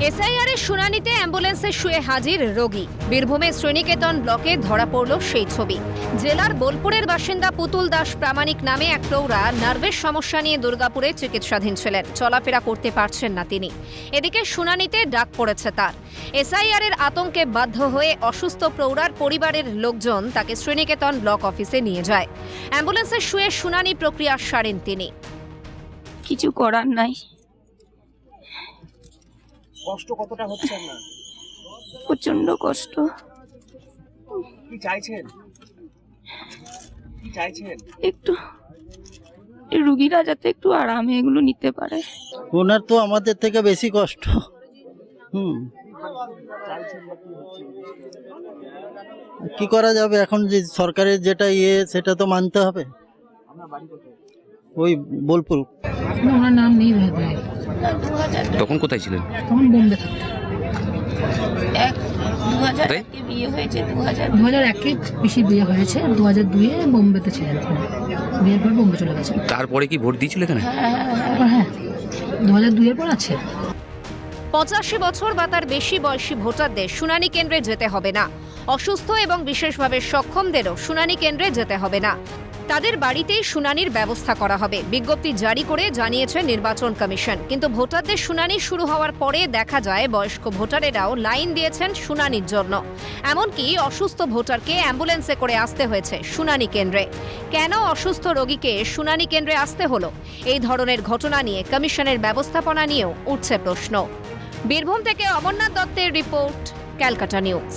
SIR এর শুনানিতে অ্যাম্বুলেন্সে শুয়ে হাজির রোগী। বীরভূমের শ্রীনিকেতন ব্লকে ধরা পড়ল সেই ছবি। জেলার বোলপুরের বাসিন্দা পুতুল দাস প্রামাণিক নামে এক প্রৌঢ়া নার্ভের সমস্যা নিয়ে দুর্গাপুরে চিকিৎসাধীন ছিলেন। চলাফেরা করতে পারছেন না তিনি। এদিকে শুনানিতে ডাক পড়েছে তার। এসআইআর এর আতঙ্কে বাধ্য হয়ে অসুস্থ প্রৌঢ়ার পরিবারের লোকজন তাকে শ্রীনিকেতন ব্লক অফিসে নিয়ে যায়। অ্যাম্বুলেন্সে শুয়ে শুনানি প্রক্রিয়া সারেন তিনি। কিছু করার নাই। কষ্ট কতটা হচ্ছে আপনার? প্রচন্ড কষ্ট। কি চাইছেন? কি চাইছেন? একটু এই রুগীরা যাতে একটু আরামে এগুলো নিতে পারে। ওনার তো আমাদের থেকে বেশি কষ্ট। কি করা যাবে এখন, যে সরকারের যেটা সেটা তো মানতে হবে। ওই বোলপুর। ওনার নাম নেই ভেবে। তখন কোথায় ছিলেন? তখন বোম্বে থাকতেন। 2001 বিয়ে হয়েছে। 2001 পিসি বিয়ে হয়েছে, 2002 বোম্বেতে ছিলেন। বিয়ের পর বোম্বে চলে গেছেন। তারপরে কি ভোট দিয়েছিল এখানে? হ্যাঁ, 2002 পর আছে। 85 বছর বা তার বেশি বয়সী ভোটারদের শুনানি কেন্দ্রে যেতে হবে না। অসুস্থ এবং বিশেষভাবে সক্ষমদেরও শুনানি কেন্দ্রে যেতে হবে না। তাদের বাড়িতেই শুনানির ব্যবস্থা করা হবে। বিজ্ঞপ্তি জারি করে জানিয়েছে নির্বাচন কমিশন। কিন্তু ভোটারদের শুনানি শুরু হওয়ার পরে দেখা যায় বয়স্ক ভোটারেরাও লাইন দিয়েছেন শুনানির জন্য। এমনকি অসুস্থ ভোটারকে অ্যাম্বুলেন্সে করে আসতে হয়েছে শুনানি কেন্দ্রে। কেন অসুস্থ রোগীকে শুনানি কেন্দ্রে আসতে হলো? এই ধরনের ঘটনা নিয়ে কমিশনের ব্যবস্থাপনা নিয়েও উঠছে প্রশ্ন। বীরভূম থেকে অমরনাথ দত্তের রিপোর্ট, ক্যালকাটা নিউজ।